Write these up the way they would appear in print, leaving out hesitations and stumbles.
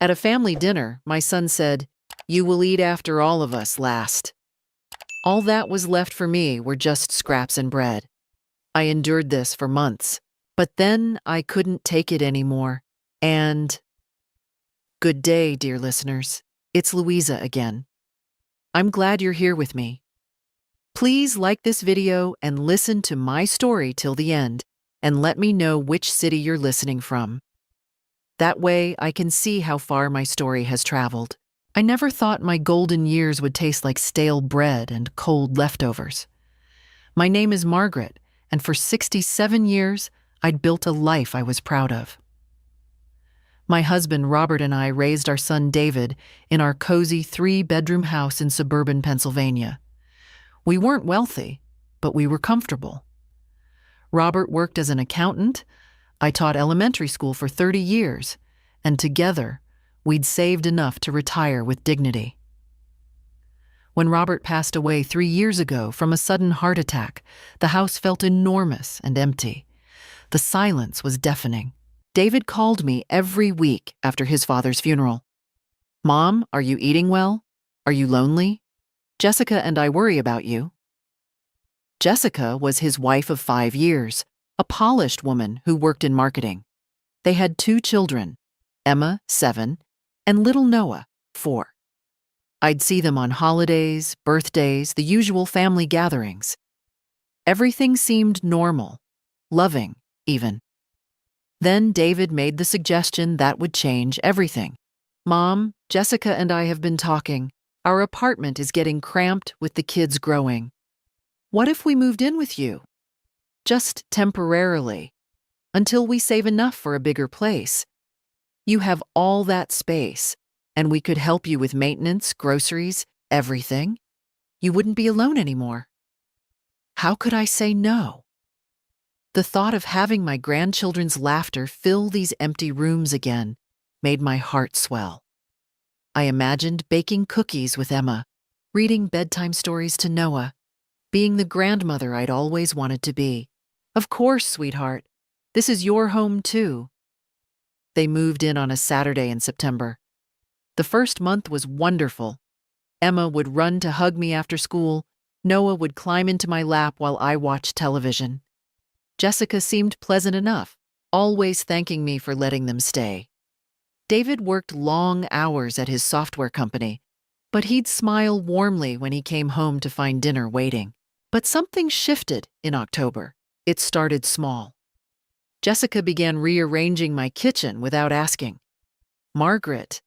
At a family dinner, my son said, "You will eat after all of us last." All that was left for me were just scraps and bread. I endured this for months, but then I couldn't take it anymore. And good day, dear listeners. It's Louisa again. I'm glad you're here with me. Please like this video and listen to my story till the end, and let me know which city you're listening from. That way I can see how far my story has traveled. I never thought my golden years would taste like stale bread and cold leftovers. My name is Margaret, and for 67 years, I'd built a life I was proud of. My husband Robert and I raised our son David in our cozy 3-bedroom house in suburban Pennsylvania. We weren't wealthy, but we were comfortable. Robert worked as an accountant. I taught elementary school for 30 years, and together, we'd saved enough to retire with dignity. When Robert passed away 3 years ago from a sudden heart attack, the house felt enormous and empty. The silence was deafening. David called me every week after his father's funeral. "Mom, are you eating well? Are you lonely? Jessica and I worry about you." Jessica was his wife of 5 years, a polished woman who worked in marketing. They had 2 children, Emma, 7, and little Noah, 4. I'd see them on holidays, birthdays, the usual family gatherings. Everything seemed normal, loving, even. Then David made the suggestion that would change everything. "Mom, Jessica and I have been talking. Our apartment is getting cramped with the kids growing. What if we moved in with you? Just temporarily, until we save enough for a bigger place. You have all that space, and we could help you with maintenance, groceries, everything. You wouldn't be alone anymore." How could I say no? The thought of having my grandchildren's laughter fill these empty rooms again made my heart swell. I imagined baking cookies with Emma, reading bedtime stories to Noah, being the grandmother I'd always wanted to be. "Of course, sweetheart. This is your home too." They moved in on a Saturday in September. The first month was wonderful. Emma would run to hug me after school. Noah would climb into my lap while I watched television. Jessica seemed pleasant enough, always thanking me for letting them stay. David worked long hours at his software company, but he'd smile warmly when he came home to find dinner waiting. But something shifted in October. It started small. Jessica began rearranging my kitchen without asking. "Margaret,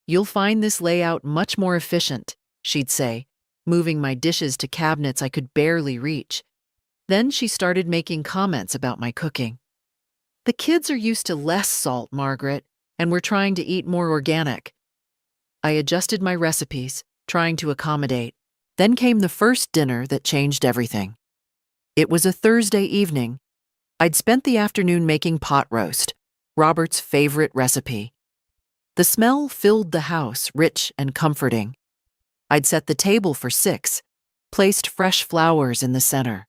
you'll find this layout much more efficient," she'd say, moving my dishes to cabinets I could barely reach. Then she started making comments about my cooking. "The kids are used to less salt, Margaret, and we're trying to eat more organic." I adjusted my recipes, trying to accommodate. Then came the first dinner that changed everything. It was a Thursday evening. I'd spent the afternoon making pot roast, Robert's favorite recipe. The smell filled the house, rich and comforting. I'd set the table for 6, placed fresh flowers in the center.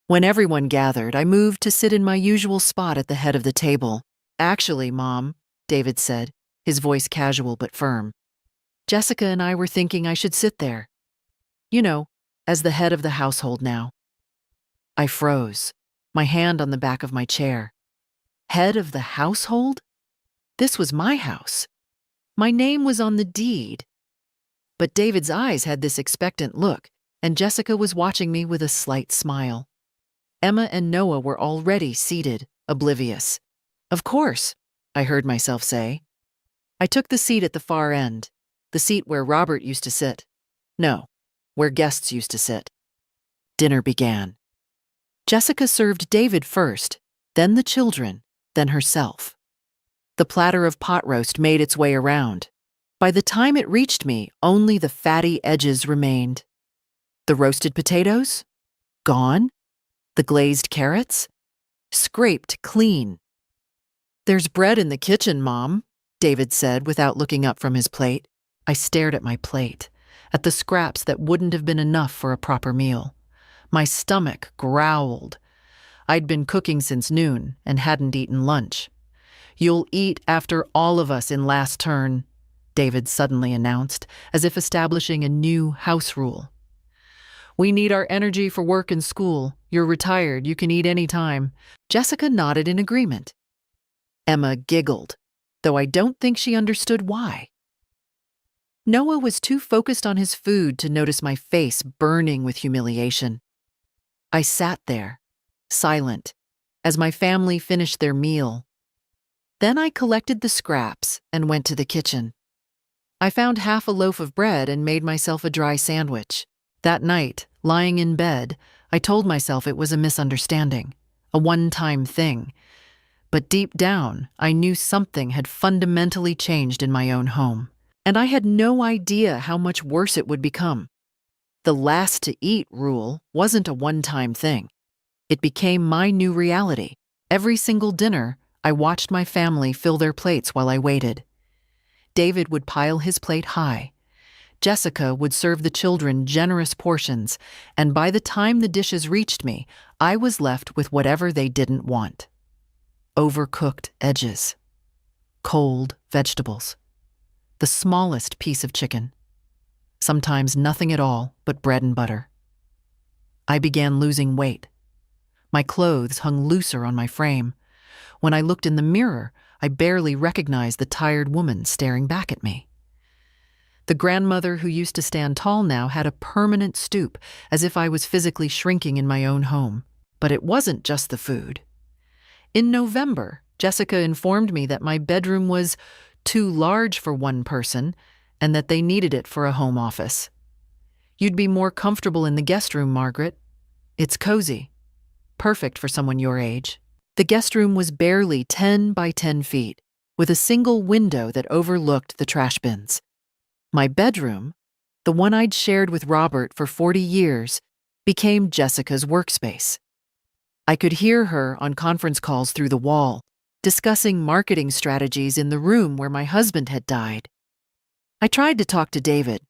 When everyone gathered, I moved to sit in my usual spot at the head of the table. "Actually, Mom," David said, his voice casual but firm, "Jessica and I were thinking I should sit there. You know, as the head of the household now." I froze, my hand on the back of my chair. Head of the household? This was my house. My name was on the deed. But David's eyes had this expectant look, and Jessica was watching me with a slight smile. Emma and Noah were already seated, oblivious. "Of course," I heard myself say. I took the seat at the far end, the seat where Robert used to sit. No, where guests used to sit. Dinner began. Jessica served David first, then the children, then herself. The platter of pot roast made its way around. By the time it reached me, only the fatty edges remained. The roasted potatoes? Gone? The glazed carrots? Scraped clean. "There's bread in the kitchen, Mom," David said without looking up from his plate. I stared at my plate, at the scraps that wouldn't have been enough for a proper meal. My stomach growled. I'd been cooking since noon and hadn't eaten lunch. You'll eat after all of us in last turn, David suddenly announced, as if establishing a new house rule. We need our energy for work and school. You're retired, you can eat any time. Jessica nodded in agreement. Emma giggled, though I don't think she understood why. Noah was too focused on his food to notice my face burning with humiliation. I sat there, silent, as my family finished their meal. Then I collected the scraps and went to the kitchen. I found half a loaf of bread and made myself a dry sandwich. That night, lying in bed, I told myself it was a misunderstanding, a one-time thing. But deep down, I knew something had fundamentally changed in my own home, and I had no idea how much worse it would become. The last to eat rule wasn't a one-time thing. It became my new reality. Every single dinner, I watched my family fill their plates while I waited. David would pile his plate high. Jessica would serve the children generous portions, and by the time the dishes reached me, I was left with whatever they didn't want. Overcooked edges, cold vegetables, the smallest piece of chicken, sometimes nothing at all but bread and butter. I began losing weight. My clothes hung looser on my frame. When I looked in the mirror, I barely recognized the tired woman staring back at me. The grandmother who used to stand tall now had a permanent stoop, as if I was physically shrinking in my own home. But it wasn't just the food. In November, Jessica informed me that my bedroom was too large for one person and that they needed it for a home office. You'd be more comfortable in the guest room, Margaret. It's cozy. Perfect for someone your age. The guest room was barely 10 by 10 feet, with a single window that overlooked the trash bins. My bedroom, the one I'd shared with Robert for 40 years, became Jessica's workspace. I could hear her on conference calls through the wall, discussing marketing strategies in the room where my husband had died. I tried to talk to David.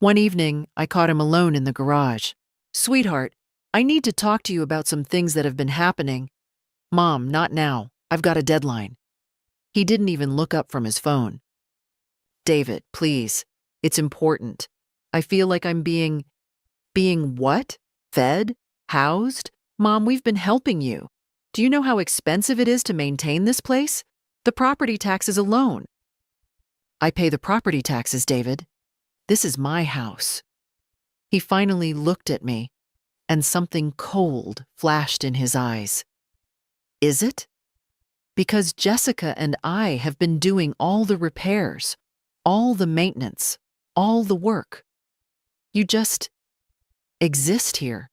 One evening, I caught him alone in the garage. "Sweetheart, I need to talk to you about some things that have been happening." "Mom, not now. I've got a deadline." He didn't even look up from his phone. "David, please. It's important. I feel like I'm being what? Fed? Housed? Mom, we've been helping you. Do you know how expensive it is to maintain this place? The property taxes alone." "I pay the property taxes, David. This is my house." He finally looked at me, and something cold flashed in his eyes. "Is it? Because Jessica and I have been doing all the repairs, all the maintenance, all the work. You just exist here."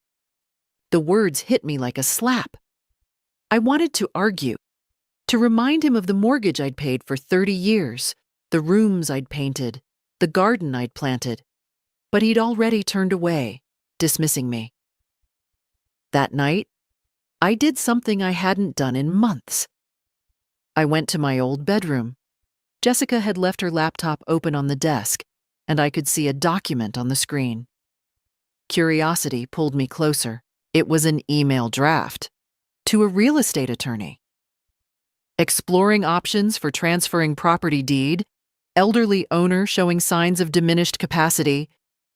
The words hit me like a slap. I wanted to argue, to remind him of the mortgage I'd paid for 30 years, the rooms I'd painted, the garden I'd planted. But he'd already turned away, dismissing me. That night, I did something I hadn't done in months. I went to my old bedroom. Jessica had left her laptop open on the desk, and I could see a document on the screen. Curiosity pulled me closer. It was an email draft to a real estate attorney. Exploring options for transferring property deed, elderly owner showing signs of diminished capacity,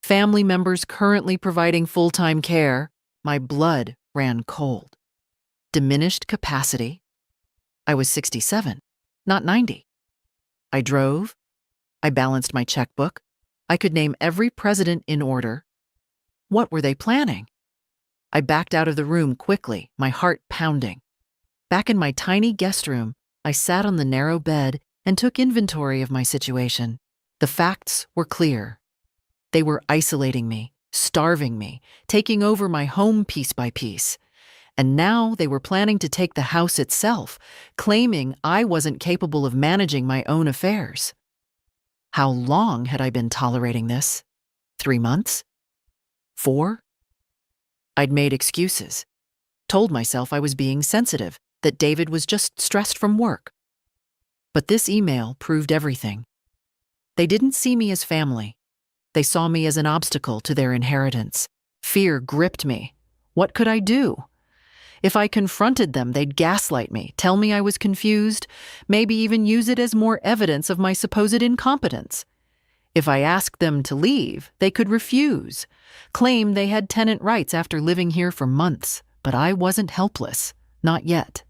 family members currently providing full-time care. My blood ran cold. Diminished capacity? I was 67, not 90. I drove. I balanced my checkbook. I could name every president in order. What were they planning? I backed out of the room quickly, my heart pounding. Back in my tiny guest room, I sat on the narrow bed and took inventory of my situation. The facts were clear. They were isolating me, starving me, taking over my home piece by piece. And now they were planning to take the house itself, claiming I wasn't capable of managing my own affairs. How long had I been tolerating this? 3 months? 4? I'd made excuses, told myself I was being sensitive, that David was just stressed from work. But this email proved everything. They didn't see me as family. They saw me as an obstacle to their inheritance. Fear gripped me. What could I do? If I confronted them, they'd gaslight me, tell me I was confused, maybe even use it as more evidence of my supposed incompetence. If I asked them to leave, they could refuse, claim they had tenant rights after living here for months, but I wasn't helpless, not yet.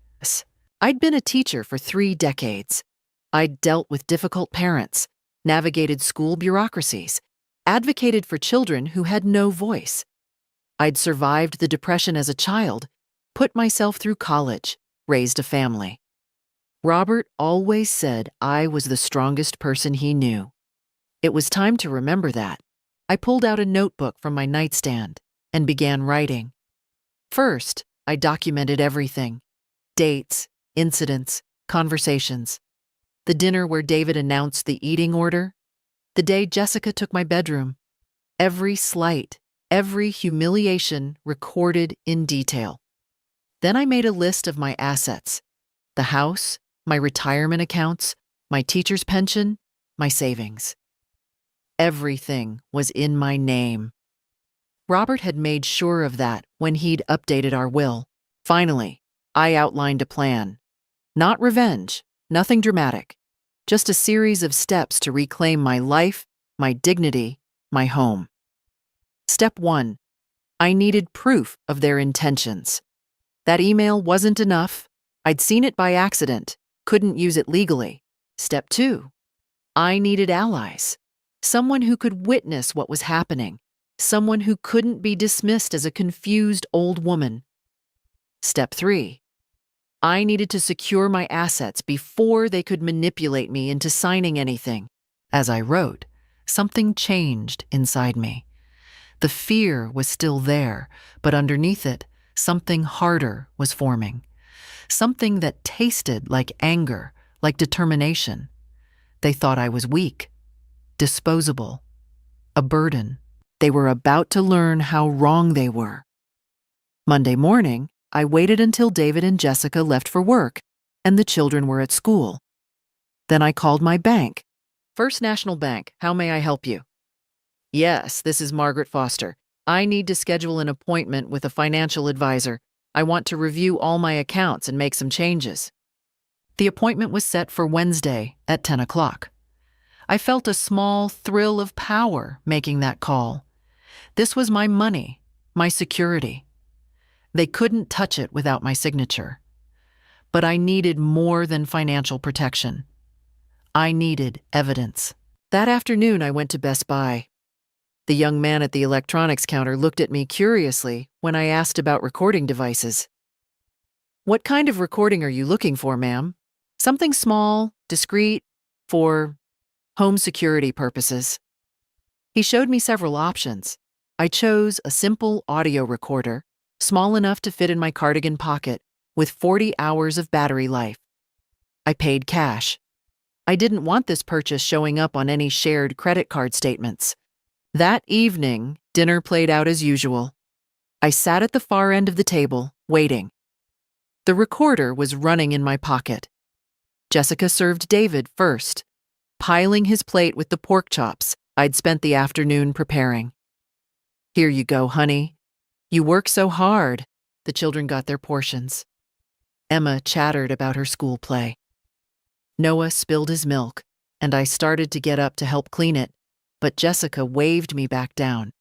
I'd been a teacher for 3 decades. I'd dealt with difficult parents, navigated school bureaucracies, advocated for children who had no voice. I'd survived the Depression as a child, put myself through college, raised a family. Robert always said I was the strongest person he knew. It was time to remember that. I pulled out a notebook from my nightstand and began writing. First, I documented everything: dates, incidents, conversations. The dinner where David announced the eating order. The day Jessica took my bedroom. Every slight, every humiliation recorded in detail. Then I made a list of my assets: the house, my retirement accounts, my teacher's pension, my savings. Everything was in my name. Robert had made sure of that when he'd updated our will. Finally, I outlined a plan. Not revenge, nothing dramatic, just a series of steps to reclaim my life, my dignity, my home. Step 1. I needed proof of their intentions. That email wasn't enough. I'd seen it by accident, couldn't use it legally. Step 2. I needed allies. Someone who could witness what was happening. Someone who couldn't be dismissed as a confused old woman. Step 3. I needed to secure my assets before they could manipulate me into signing anything. As I wrote, something changed inside me. The fear was still there, but underneath it, something harder was forming. Something that tasted like anger, like determination. They thought I was weak, disposable, a burden. They were about to learn how wrong they were. Monday morning, I waited until David and Jessica left for work and the children were at school. Then I called my bank. First National Bank, how may I help you? Yes, this is Margaret Foster. I need to schedule an appointment with a financial advisor. I want to review all my accounts and make some changes. The appointment was set for Wednesday at 10 o'clock. I felt a small thrill of power making that call. This was my money, my security. They couldn't touch it without my signature. But I needed more than financial protection. I needed evidence. That afternoon, I went to Best Buy. The young man at the electronics counter looked at me curiously when I asked about recording devices. What kind of recording are you looking for, ma'am? Something small, discreet, for home security purposes. He showed me several options. I chose a simple audio recorder, small enough to fit in my cardigan pocket, with 40 hours of battery life. I paid cash. I didn't want this purchase showing up on any shared credit card statements. That evening, dinner played out as usual. I sat at the far end of the table, waiting. The recorder was running in my pocket. Jessica served David first, piling his plate with the pork chops I'd spent the afternoon preparing. Here you go, honey. You work so hard. The children got their portions. Emma chattered about her school play. Noah spilled his milk, and I started to get up to help clean it, but Jessica waved me back down.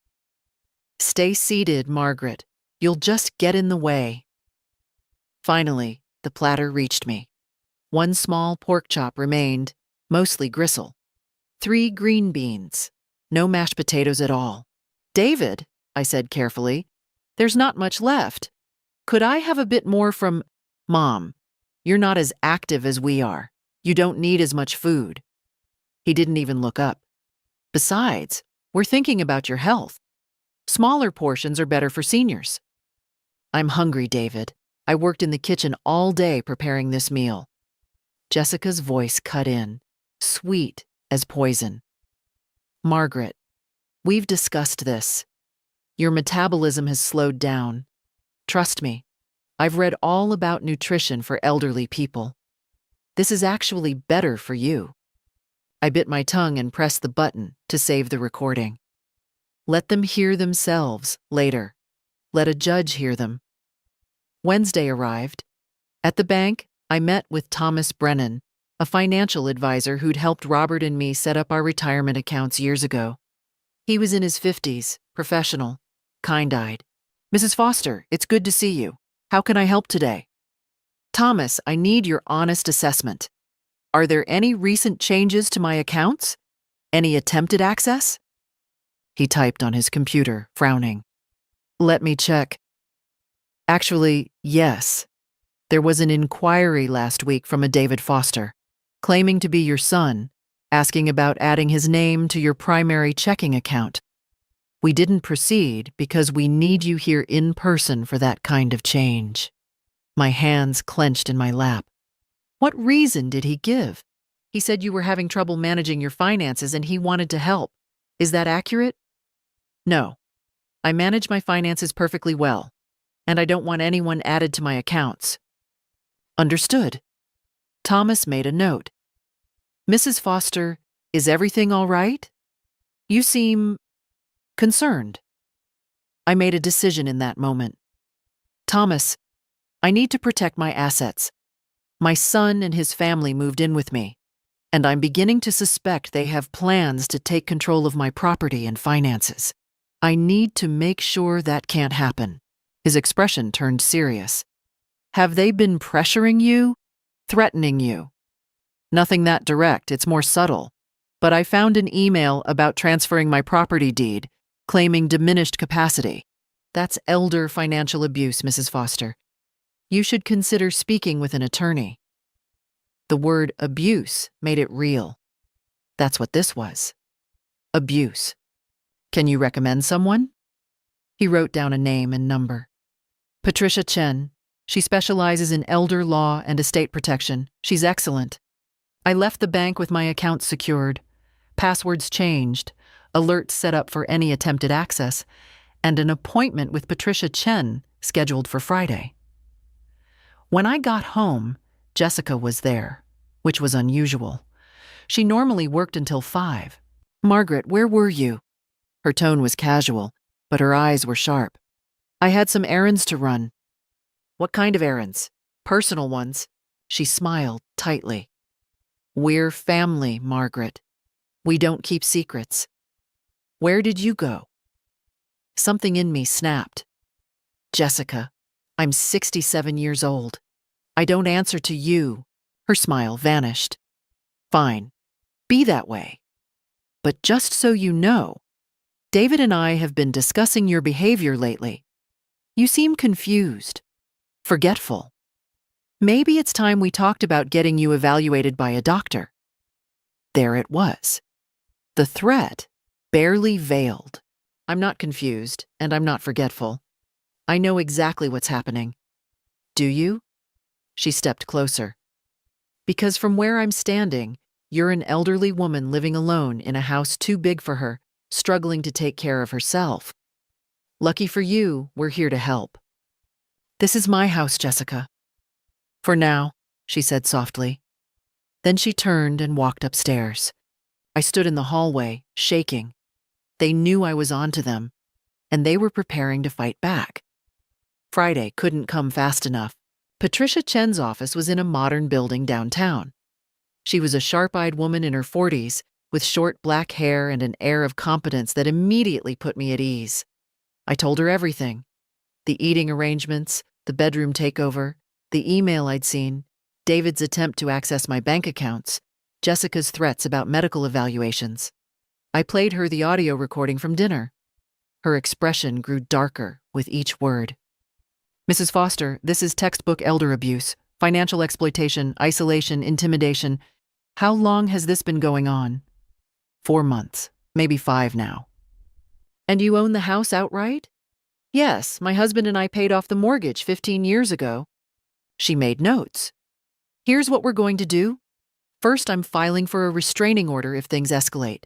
Stay seated, Margaret. You'll just get in the way. Finally, the platter reached me. One small pork chop remained, mostly gristle. 3 green beans. No mashed potatoes at all. David, I said carefully, there's not much left. Could I have a bit more from Mom? You're not as active as we are. You don't need as much food. He didn't even look up. Besides, we're thinking about your health. Smaller portions are better for seniors. I'm hungry, David. I worked in the kitchen all day preparing this meal. Jessica's voice cut in, sweet as poison. Margaret, we've discussed this. Your metabolism has slowed down. Trust me, I've read all about nutrition for elderly people. This is actually better for you. I bit my tongue and pressed the button to save the recording. Let them hear themselves later. Let a judge hear them. Wednesday arrived. At the bank, I met with Thomas Brennan, a financial advisor who'd helped Robert and me set up our retirement accounts years ago. He was in his 50s, professional, kind-eyed. "Mrs. Foster, it's good to see you. How can I help today?" "Thomas, I need your honest assessment. Are there any recent changes to my accounts? Any attempted access?" He typed on his computer, frowning. "Let me check. Actually, yes. There was an inquiry last week from a David Foster, claiming to be your son, asking about adding his name to your primary checking account. We didn't proceed because we need you here in person for that kind of change." My hands clenched in my lap. "What reason did he give?" "He said you were having trouble managing your finances and he wanted to help. Is that accurate?" "No. I manage my finances perfectly well, and I don't want anyone added to my accounts." "Understood." Thomas made a note. "Mrs. Foster, is everything all right? You seem concerned." I made a decision in that moment. "Thomas, I need to protect my assets. My son and his family moved in with me, and I'm beginning to suspect they have plans to take control of my property and finances. I need to make sure that can't happen." His expression turned serious. "Have they been pressuring you? Threatening you?" "Nothing that direct, it's more subtle. But I found an email about transferring my property deed, claiming diminished capacity. That's elder financial abuse, Mrs. Foster. You should consider speaking with an attorney." The word abuse made it real. That's what this was. Abuse. "Can you recommend someone?" He wrote down a name and number. "Patricia Chen. She specializes in elder law and estate protection. She's excellent." I left the bank with my accounts secured, passwords changed, alerts set up for any attempted access, and an appointment with Patricia Chen scheduled for Friday. When I got home, Jessica was there, which was unusual. She normally worked until 5. "Margaret, where were you?" Her tone was casual, but her eyes were sharp. "I had some errands to run." "What kind of errands?" "Personal ones." She smiled tightly. "We're family, Margaret. We don't keep secrets." "Where did you go?" Something in me snapped. "Jessica, I'm 67 years old. I don't answer to you." Her smile vanished. "Fine. Be that way. But just so you know, David and I have been discussing your behavior lately. You seem confused, forgetful. Maybe it's time we talked about getting you evaluated by a doctor." There it was. The threat barely veiled. "I'm not confused, and I'm not forgetful. I know exactly what's happening." "Do you?" She stepped closer. "Because from where I'm standing, you're an elderly woman living alone in a house too big for her, struggling to take care of herself. Lucky for you, we're here to help." "This is my house, Jessica." "For now," she said softly. Then she turned and walked upstairs. I stood in the hallway, shaking. They knew I was onto them, and they were preparing to fight back. Friday couldn't come fast enough. Patricia Chen's office was in a modern building downtown. She was a sharp-eyed woman in her 40s, with short black hair and an air of competence that immediately put me at ease. I told her everything. The eating arrangements, the bedroom takeover, the email I'd seen, David's attempt to access my bank accounts, Jessica's threats about medical evaluations. I played her the audio recording from dinner. Her expression grew darker with each word. "Mrs. Foster, this is textbook elder abuse, financial exploitation, isolation, intimidation. How long has this been going on?" 4 months, maybe 5 now." "And you own the house outright?" "Yes, my husband and I paid off the mortgage 15 years ago." She made notes. "Here's what we're going to do. First, I'm filing for a restraining order if things escalate.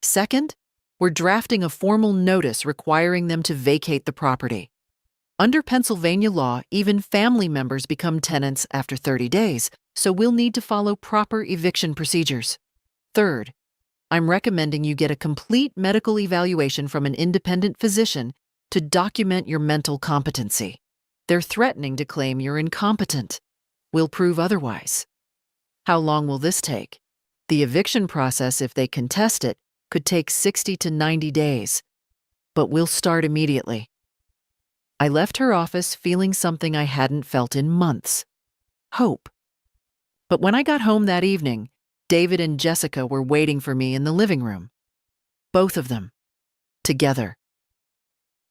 Second, we're drafting a formal notice requiring them to vacate the property. Under Pennsylvania law, even family members become tenants after 30 days, so we'll need to follow proper eviction procedures. Third, I'm recommending you get a complete medical evaluation from an independent physician to document your mental competency. They're threatening to claim you're incompetent. We'll prove otherwise. How long will this take? The eviction process, if they contest it, could take 60 to 90 days. But we'll start immediately. I left her office feeling something I hadn't felt in months. Hope. But when I got home that evening, David and Jessica were waiting for me in the living room. Both of them. Together.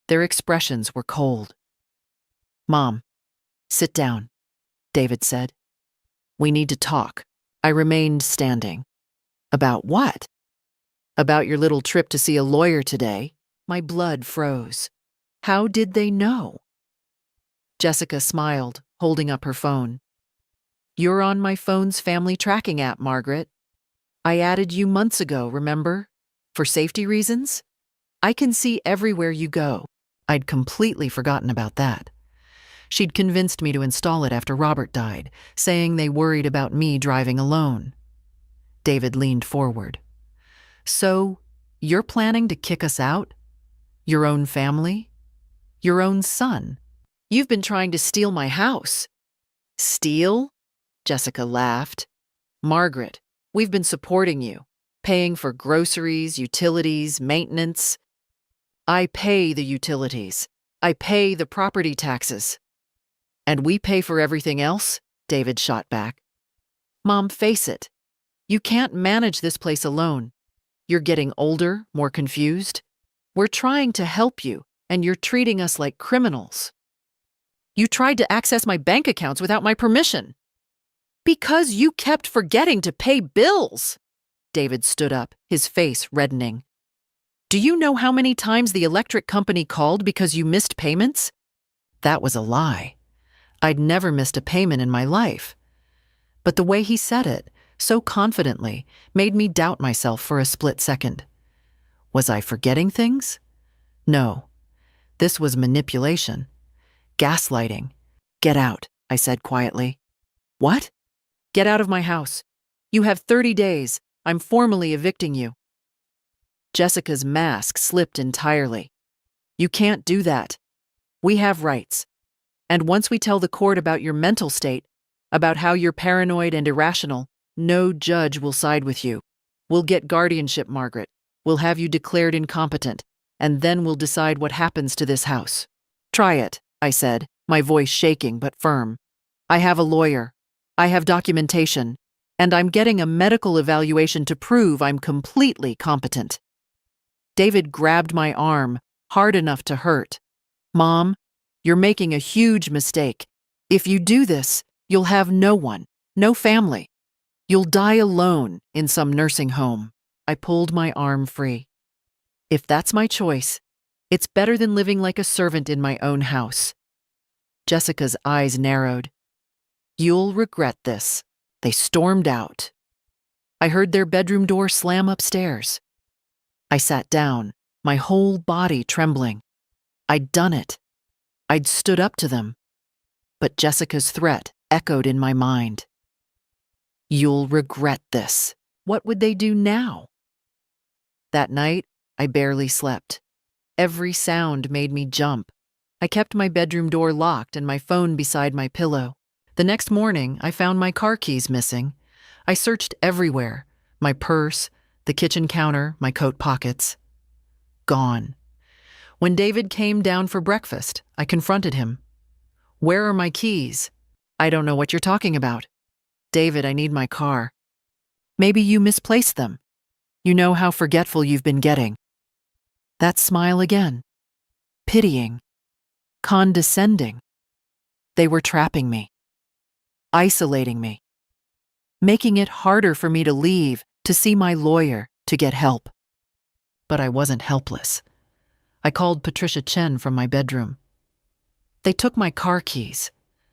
Their expressions were cold. "Mom, sit down," David said. "We need to talk." I remained standing. "About what?" "About your little trip to see a lawyer today." My blood froze. How did they know? Jessica smiled, holding up her phone. "You're on my phone's family tracking app, Margaret. I added you months ago, remember? For safety reasons? I can see everywhere you go." I'd completely forgotten about that. She'd convinced me to install it after Robert died, saying they worried about me driving alone. David leaned forward. "So, you're planning to kick us out? Your own family? Your own son? You've been trying to steal my house." "Steal?" Jessica laughed. "Margaret, we've been supporting you, paying for groceries, utilities, maintenance." "I pay the utilities. I pay the property taxes." "And we pay for everything else?" David shot back. "Mom, face it. You can't manage this place alone. You're getting older, more confused. We're trying to help you, and you're treating us like criminals. You tried to access my bank accounts without my permission. Because you kept forgetting to pay bills." David stood up, his face reddening. "Do you know how many times the electric company called because you missed payments?" That was a lie. I'd never missed a payment in my life. But the way he said it, so confidently, made me doubt myself for a split second. Was I forgetting things? No. This was manipulation. Gaslighting. "Get out," I said quietly. "What?" "Get out of my house. You have 30 days. I'm formally evicting you." Jessica's mask slipped entirely. "You can't do that. We have rights. And once we tell the court about your mental state, about how you're paranoid and irrational, no judge will side with you. We'll get guardianship, Margaret. We'll have you declared incompetent, and then we'll decide what happens to this house." "Try it," I said, my voice shaking but firm. "I have a lawyer. I have documentation. And I'm getting a medical evaluation to prove I'm completely competent." David grabbed my arm, hard enough to hurt. "Mom, you're making a huge mistake. If you do this, you'll have no one, no family. You'll die alone in some nursing home." I pulled my arm free. "If that's my choice, it's better than living like a servant in my own house." Jessica's eyes narrowed. "You'll regret this." They stormed out. I heard their bedroom door slam upstairs. I sat down, my whole body trembling. I'd done it. I'd stood up to them. But Jessica's threat echoed in my mind. "You'll regret this." What would they do now? That night, I barely slept. Every sound made me jump. I kept my bedroom door locked and my phone beside my pillow. The next morning, I found my car keys missing. I searched everywhere: my purse, the kitchen counter, my coat pockets. Gone. When David came down for breakfast, I confronted him. "Where are my keys?" "I don't know what you're talking about." "David, I need my car." "Maybe you misplaced them. You know how forgetful you've been getting." That smile again. Pitying. Condescending. They were trapping me. Isolating me. Making it harder for me to leave, to see my lawyer, to get help. But I wasn't helpless. I called Patricia Chen from my bedroom. "They took my car keys.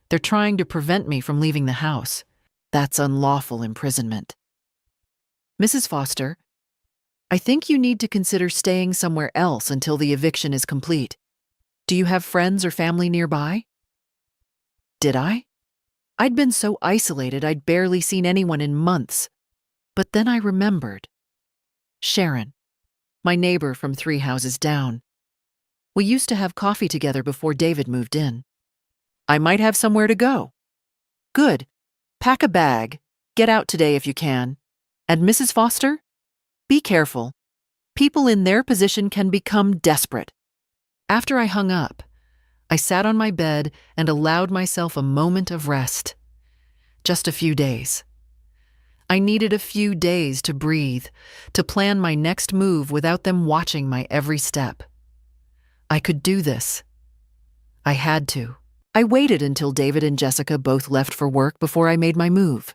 They're trying to prevent me from leaving the house. That's unlawful imprisonment." "Mrs. Foster, I think you need to consider staying somewhere else until the eviction is complete. Do you have friends or family nearby?" Did I? I'd been so isolated I'd barely seen anyone in months. But then I remembered. Sharon, my neighbor from 3 houses down. We used to have coffee together before David moved in. I might have somewhere to go. Good. Pack a bag. Get out today if you can. And Mrs. Foster? Be careful. People in their position can become desperate. After I hung up, I sat on my bed and allowed myself a moment of rest. Just a few days. I needed a few days to breathe, to plan my next move without them watching my every step. I could do this. I had to. I waited until David and Jessica both left for work before I made my move.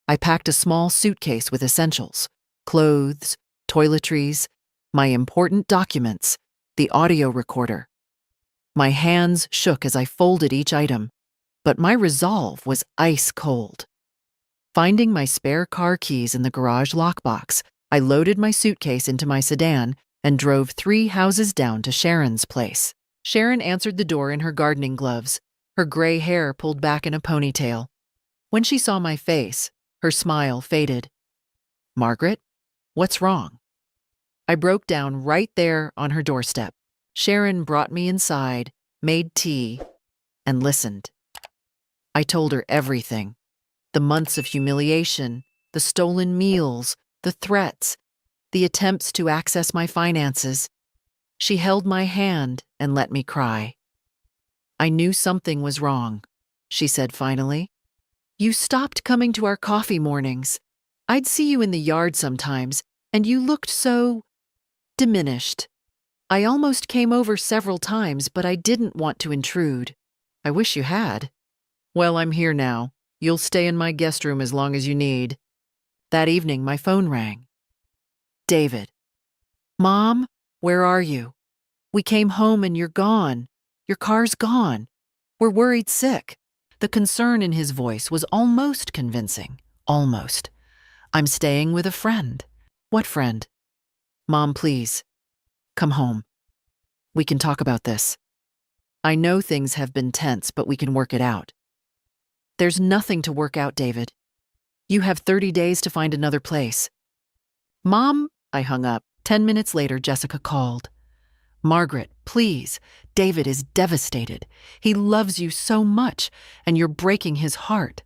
I packed a small suitcase with essentials, clothes, toiletries, my important documents, the audio recorder. My hands shook as I folded each item, but my resolve was ice cold. Finding my spare car keys in the garage lockbox, I loaded my suitcase into my sedan and drove 3 houses down to Sharon's place. Sharon answered the door in her gardening gloves, her gray hair pulled back in a ponytail. When she saw my face, her smile faded. "Margaret, what's wrong?" I broke down right there on her doorstep. Sharon brought me inside, made tea, and listened. I told her everything. The months of humiliation, the stolen meals, the threats, the attempts to access my finances. She held my hand and let me cry. "I knew something was wrong," she said finally. "You stopped coming to our coffee mornings. I'd see you in the yard sometimes, and you looked so diminished. I almost came over several times, but I didn't want to intrude. I wish you had." "Well, I'm here now. You'll stay in my guest room as long as you need." That evening, my phone rang. "David." "Mom, where are you? We came home and you're gone. Your car's gone. We're worried sick." The concern in his voice was almost convincing. Almost. "I'm staying with a friend." "What friend?" "Mom, please. Come home. We can talk about this. I know things have been tense, but we can work it out." "There's nothing to work out, David. You have 30 days to find another place." "Mom," I hung up. 10 minutes later, Jessica called. "Margaret, please. David is devastated. He loves you so much, and you're breaking his heart.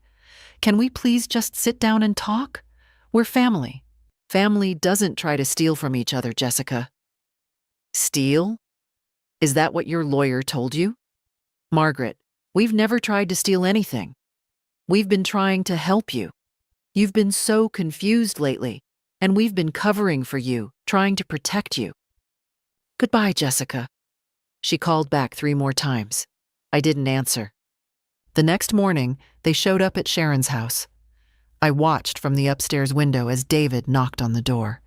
Can we please just sit down and talk? We're family." "Family doesn't try to steal from each other, Jessica." "Steal? Is that what your lawyer told you?" "Margaret, we've never tried to steal anything. We've been trying to help you. You've been so confused lately, and we've been covering for you, trying to protect you." "Goodbye, Jessica." She called back 3 more times. I didn't answer. The next morning, they showed up at Sharon's house. I watched from the upstairs window as David knocked on the door.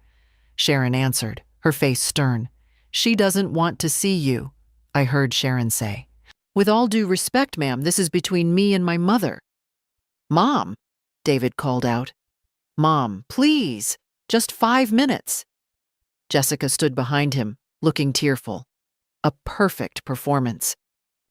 Sharon answered, her face stern. "She doesn't want to see you," I heard Sharon say. "With all due respect, ma'am, this is between me and my mother." "Mom," David called out. "Mom, please, just 5 minutes." Jessica stood behind him, looking tearful. A perfect performance.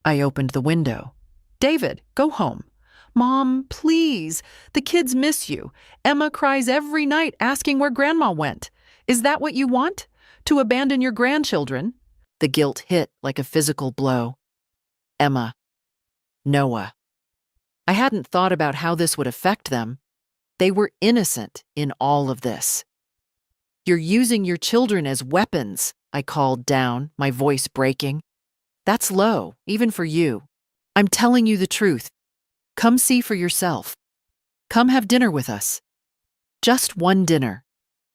I opened the window. "David, go home." "Mom, please. The kids miss you. Emma cries every night asking where Grandma went. Is that what you want? To abandon your grandchildren?" The guilt hit like a physical blow. Emma. Noah. I hadn't thought about how this would affect them. They were innocent in all of this. "You're using your children as weapons," I called down, my voice breaking. "That's low, even for you. I'm telling you the truth. Come see for yourself. Come have dinner with us. Just one dinner.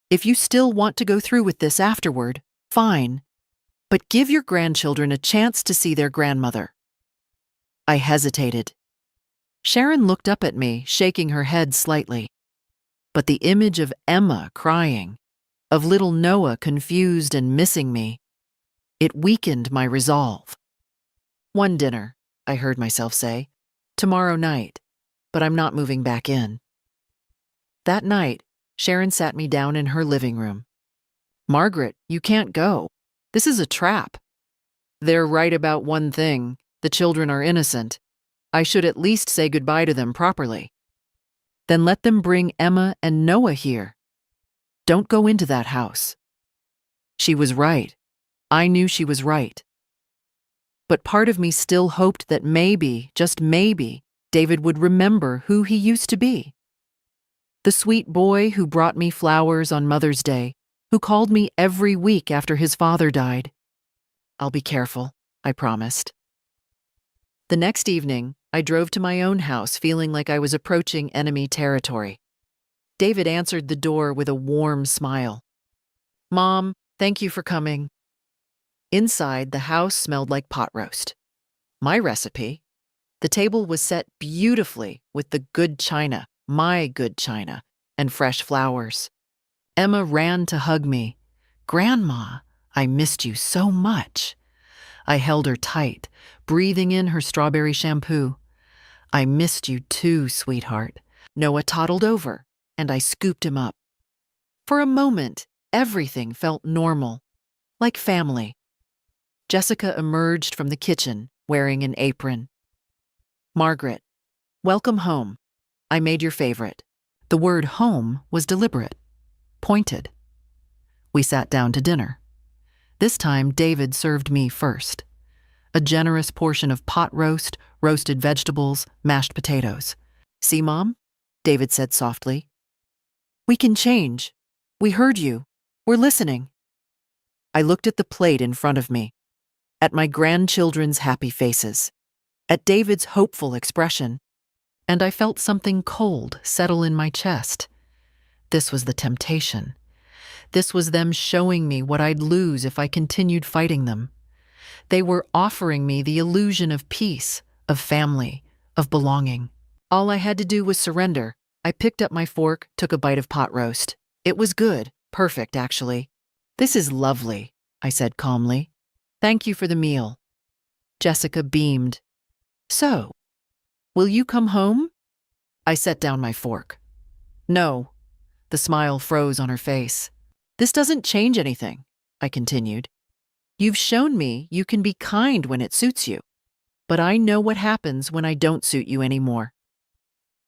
If you still want to go through with this afterward, fine. But give your grandchildren a chance to see their grandmother." I hesitated. Sharon looked up at me, shaking her head slightly. But the image of Emma crying, of little Noah confused and missing me, it weakened my resolve. "One dinner," I heard myself say, "tomorrow night, but I'm not moving back in." That night, Sharon sat me down in her living room. "Margaret, you can't go. This is a trap. They're right about one thing. The children are innocent. I should at least say goodbye to them properly. Then let them bring Emma and Noah here. Don't go into that house." She was right. I knew she was right. but part of me still hoped that maybe, just maybe, David would remember who he used to be. The sweet boy who brought me flowers on Mother's Day, who called me every week after his father died. I'll be careful, I promised. The next evening, I drove to my own house feeling like I was approaching enemy territory. David answered the door with a warm smile. "Mom, thank you for coming." Inside, the house smelled like pot roast. My recipe. The table was set beautifully with the good china, my good china, and fresh flowers. Emma ran to hug me. "Grandma, I missed you so much." I held her tight, breathing in her strawberry shampoo. "I missed you too, sweetheart." Noah toddled over, and I scooped him up. For a moment, everything felt normal, like family. Jessica emerged from the kitchen, wearing an apron. "Margaret, welcome home. I made your favorite." The word home was deliberate, pointed. We sat down to dinner. This time, David served me first. A generous portion of pot roast, roasted vegetables, mashed potatoes. "See, Mom?" David said softly. "We can change. We heard you. We're listening." I looked at the plate in front of me, at my grandchildren's happy faces, at David's hopeful expression, and I felt something cold settle in my chest. This was the temptation. This was them showing me what I'd lose if I continued fighting them. They were offering me the illusion of peace, of family, of belonging. All I had to do was surrender. I picked up my fork, took a bite of pot roast. It was good, perfect actually. "This is lovely," I said calmly. "Thank you for the meal." Jessica beamed. "So, will you come home?" I set down my fork. "No." The smile froze on her face. "This doesn't change anything," I continued. "You've shown me you can be kind when it suits you, but I know what happens when I don't suit you anymore.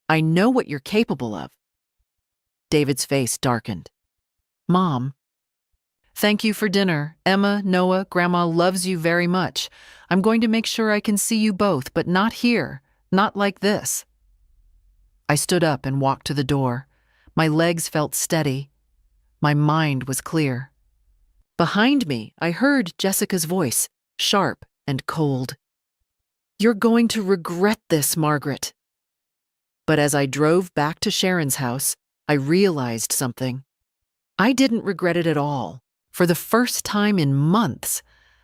I know what you're capable of." David's face darkened. "Mom." "Thank you for dinner. Emma, Noah, Grandma loves you very much. I'm going to make sure I can see you both, but not here, not like this." I stood up and walked to the door. My legs felt steady. My mind was clear. Behind me, I heard Jessica's voice, sharp and cold. "You're going to regret this, Margaret." But as I drove back to Sharon's house, I realized something. I didn't regret it at all. For the first time in months,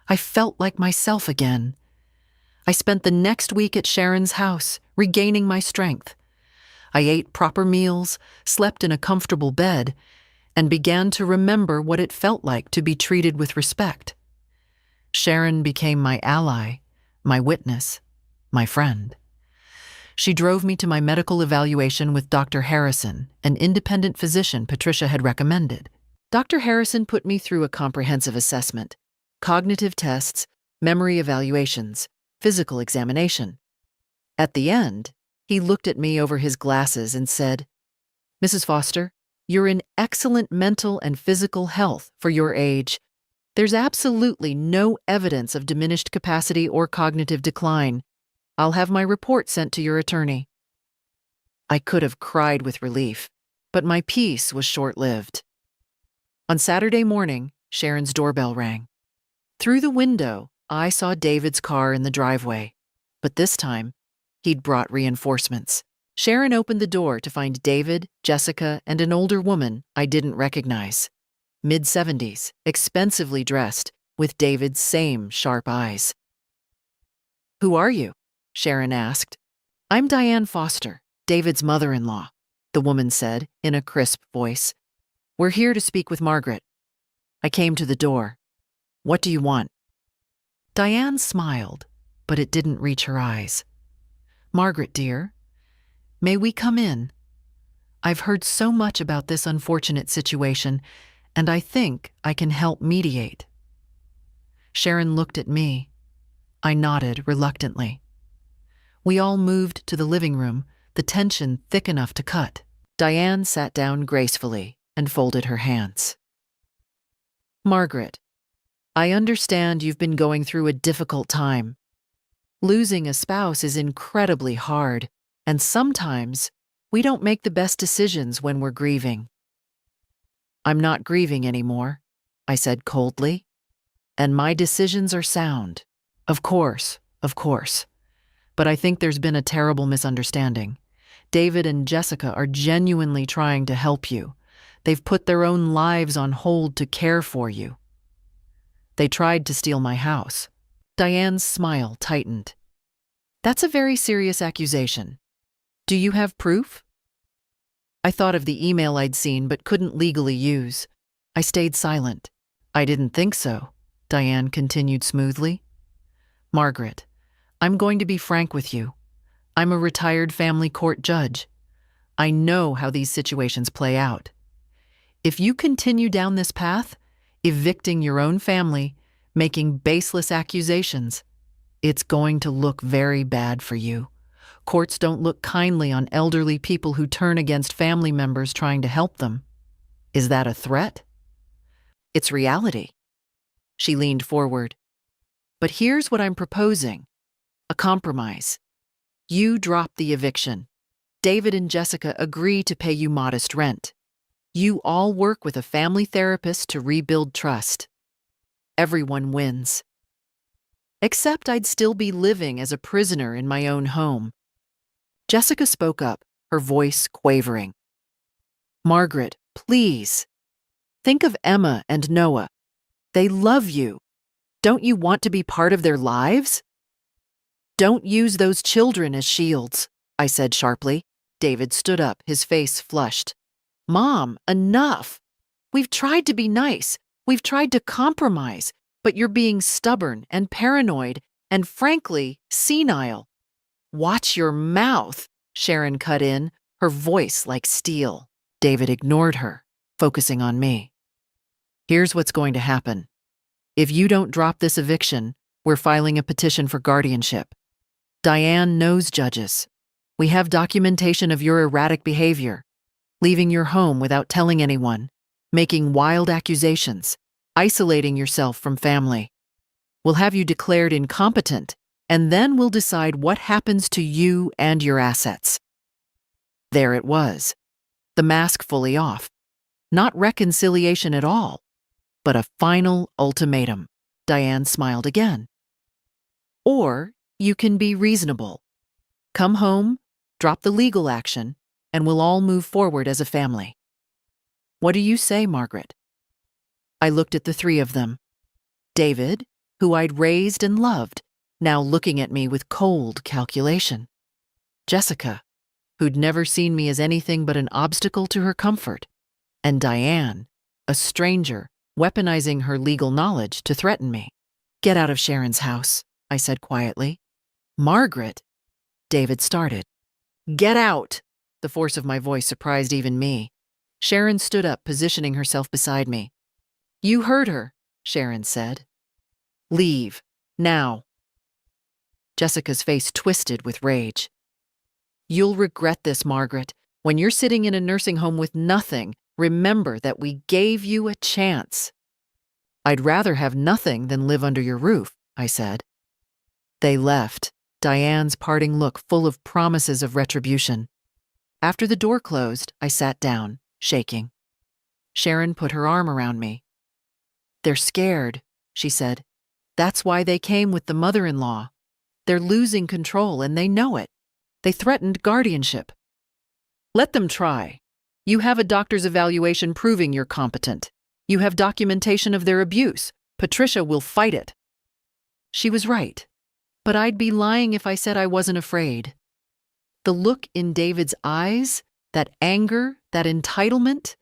I felt like myself again. I spent the next week at Sharon's house, regaining my strength. I ate proper meals, slept in a comfortable bed, and began to remember what it felt like to be treated with respect. Sharon became my ally, my witness, my friend. She drove me to my medical evaluation with Dr. Harrison, an independent physician Patricia had recommended. Dr. Harrison put me through a comprehensive assessment, cognitive tests, memory evaluations, physical examination. At the end, he looked at me over his glasses and said, "Mrs. Foster, you're in excellent mental and physical health for your age. There's absolutely no evidence of diminished capacity or cognitive decline. I'll have my report sent to your attorney." I could have cried with relief, but my peace was short-lived. On Saturday morning, Sharon's doorbell rang. Through the window, I saw David's car in the driveway, but this time, he'd brought reinforcements. Sharon opened the door to find David, Jessica, and an older woman I didn't recognize. Mid-70s, expensively dressed, with David's same sharp eyes. "Who are you?" Sharon asked. "I'm Diane Foster, David's mother-in-law," the woman said in a crisp voice. "We're here to speak with Margaret." I came to the door. "What do you want?" Diane smiled, but it didn't reach her eyes. "Margaret, dear, may we come in? I've heard so much about this unfortunate situation, and I think I can help mediate." Sharon looked at me. I nodded reluctantly. We all moved to the living room, the tension thick enough to cut. Diane sat down gracefully and folded her hands. "Margaret, I understand you've been going through a difficult time. Losing a spouse is incredibly hard, and sometimes we don't make the best decisions when we're grieving. I'm not grieving anymore, I said coldly, and my decisions are sound. Of course, of course. But I think there's been a terrible misunderstanding. David and Jessica are genuinely trying to help you. They've put their own lives on hold to care for you. They tried to steal my house. Diane's smile tightened. That's a very serious accusation. Do you have proof? I thought of the email I'd seen but couldn't legally use. I stayed silent. I didn't think so, Diane continued smoothly. Margaret, I'm going to be frank with you. I'm a retired family court judge. I know how these situations play out. If you continue down this path, evicting your own family, making baseless accusations, it's going to look very bad for you. Courts don't look kindly on elderly people who turn against family members trying to help them. Is that a threat? It's reality. She leaned forward. But here's what I'm proposing. A compromise. You drop the eviction. David and Jessica agree to pay you modest rent. You all work with a family therapist to rebuild trust. Everyone wins. Except I'd still be living as a prisoner in my own home. Jessica spoke up, her voice quavering. Margaret, please. Think of Emma and Noah. They love you. Don't you want to be part of their lives? Don't use those children as shields, I said sharply. David stood up, his face flushed. Mom, enough. We've tried to be nice. We've tried to compromise, but you're being stubborn and paranoid and, frankly, senile. Watch your mouth, Sharon cut in, her voice like steel. David ignored her, focusing on me. Here's what's going to happen. If you don't drop this eviction, we're filing a petition for guardianship. Diane knows judges. We have documentation of your erratic behavior, leaving your home without telling anyone, making wild accusations, isolating yourself from family. We'll have you declared incompetent, and then we'll decide what happens to you and your assets. There it was, the mask fully off. Not reconciliation at all, but a final ultimatum. Diane smiled again. Or you can be reasonable. Come home, drop the legal action, and we'll all move forward as a family. What do you say, Margaret? I looked at the three of them. David, who I'd raised and loved, now looking at me with cold calculation. Jessica, who'd never seen me as anything but an obstacle to her comfort. And Diane, a stranger, weaponizing her legal knowledge to threaten me. Get out of Sharon's house, I said quietly. Margaret, David started. Get out! The force of my voice surprised even me. Sharon stood up, positioning herself beside me. You heard her, Sharon said. Leave, now. Jessica's face twisted with rage. You'll regret this, Margaret. When you're sitting in a nursing home with nothing, remember that we gave you a chance. I'd rather have nothing than live under your roof, I said. They left, Diane's parting look full of promises of retribution. After the door closed, I sat down, shaking. Sharon put her arm around me. They're scared, she said. That's why they came with the mother-in-law. They're losing control and they know it. They threatened guardianship. Let them try. You have a doctor's evaluation proving you're competent. You have documentation of their abuse. Patricia will fight it. She was right, but I'd be lying if I said I wasn't afraid. The look in David's eyes, that anger, that entitlement,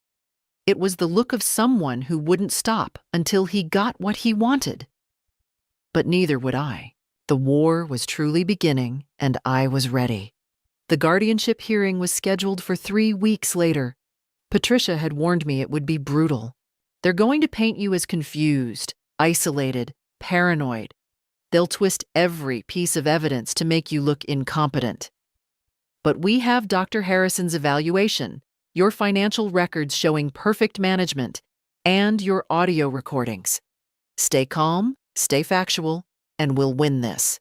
it was the look of someone who wouldn't stop until he got what he wanted. But neither would I. The war was truly beginning, and I was ready. The guardianship hearing was scheduled for 3 weeks later. Patricia had warned me it would be brutal. They're going to paint you as confused, isolated, paranoid. They'll twist every piece of evidence to make you look incompetent. But we have Dr. Harrison's evaluation, your financial records showing perfect management, and your audio recordings. Stay calm, stay factual, and we'll win this.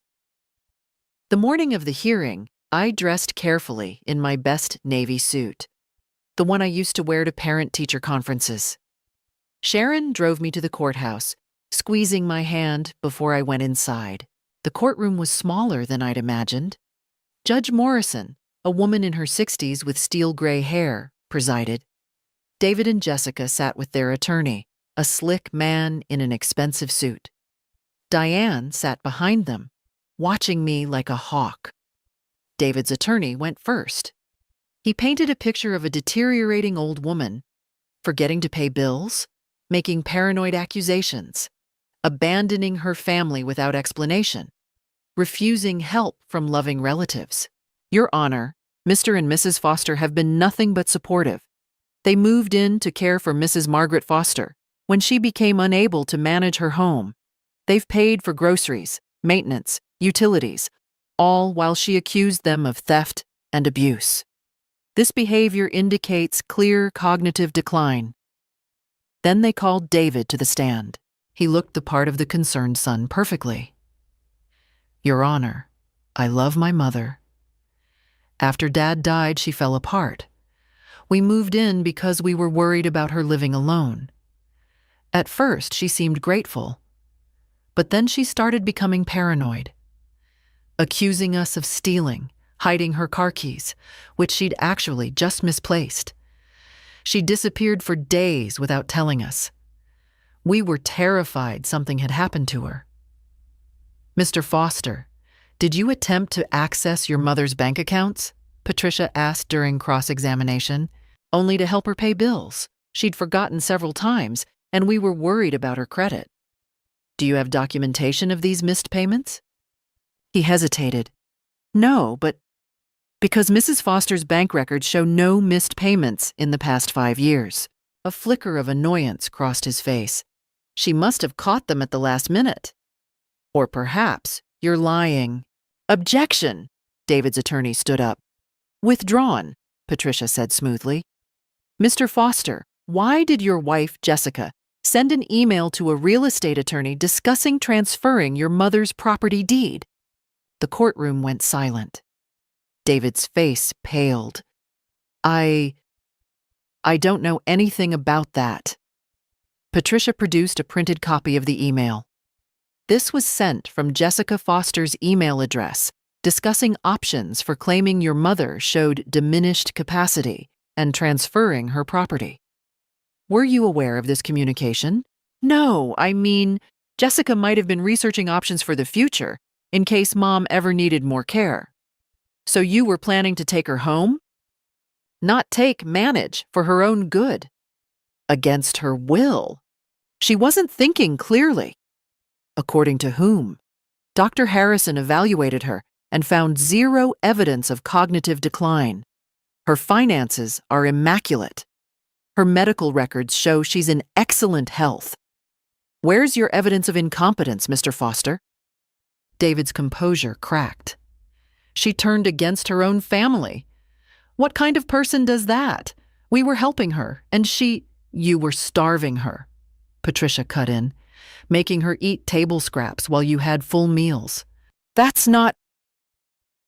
The morning of the hearing, I dressed carefully in my best navy suit, the one I used to wear to parent-teacher conferences. Sharon drove me to the courthouse, squeezing my hand before I went inside. The courtroom was smaller than I'd imagined. Judge Morrison, a woman in her 60s with steel gray hair, presided. David and Jessica sat with their attorney, a slick man in an expensive suit. Diane sat behind them, watching me like a hawk. David's attorney went first. He painted a picture of a deteriorating old woman, forgetting to pay bills, making paranoid accusations, abandoning her family without explanation, refusing help from loving relatives. Your Honor, Mr. and Mrs. Foster have been nothing but supportive. They moved in to care for Mrs. Margaret Foster when she became unable to manage her home. They've paid for groceries, maintenance, utilities, all while she accused them of theft and abuse. This behavior indicates clear cognitive decline. Then they called David to the stand. He looked the part of the concerned son perfectly. Your Honor, I love my mother. After Dad died, she fell apart. We moved in because we were worried about her living alone. At first, she seemed grateful, but then she started becoming paranoid, accusing us of stealing, hiding her car keys, which she'd actually just misplaced. She disappeared for days without telling us. We were terrified something had happened to her. Mr. Foster, did you attempt to access your mother's bank accounts? Patricia asked during cross-examination, only to help her pay bills. She'd forgotten several times, and we were worried about her credit. Do you have documentation of these missed payments? He hesitated. No, but because Mrs. Foster's bank records show no missed payments in the past 5 years. A flicker of annoyance crossed his face. She must have caught them at the last minute. Or perhaps you're lying. Objection! David's attorney stood up. Withdrawn, Patricia said smoothly. Mr. Foster, why did your wife, Jessica, send an email to a real estate attorney discussing transferring your mother's property deed? The courtroom went silent. David's face paled. I don't know anything about that. Patricia produced a printed copy of the email. This was sent from Jessica Foster's email address, discussing options for claiming your mother showed diminished capacity and transferring her property. Were you aware of this communication? No, I mean, Jessica might have been researching options for the future, in case Mom ever needed more care. So you were planning to take her home? Not take, manage, for her own good. Against her will. She wasn't thinking clearly. According to whom? Dr. Harrison evaluated her and found zero evidence of cognitive decline. Her finances are immaculate. Her medical records show she's in excellent health. Where's your evidence of incompetence, Mr. Foster? David's composure cracked. She turned against her own family. What kind of person does that? We were helping her, and You were starving her, Patricia cut in, making her eat table scraps while you had full meals. That's not...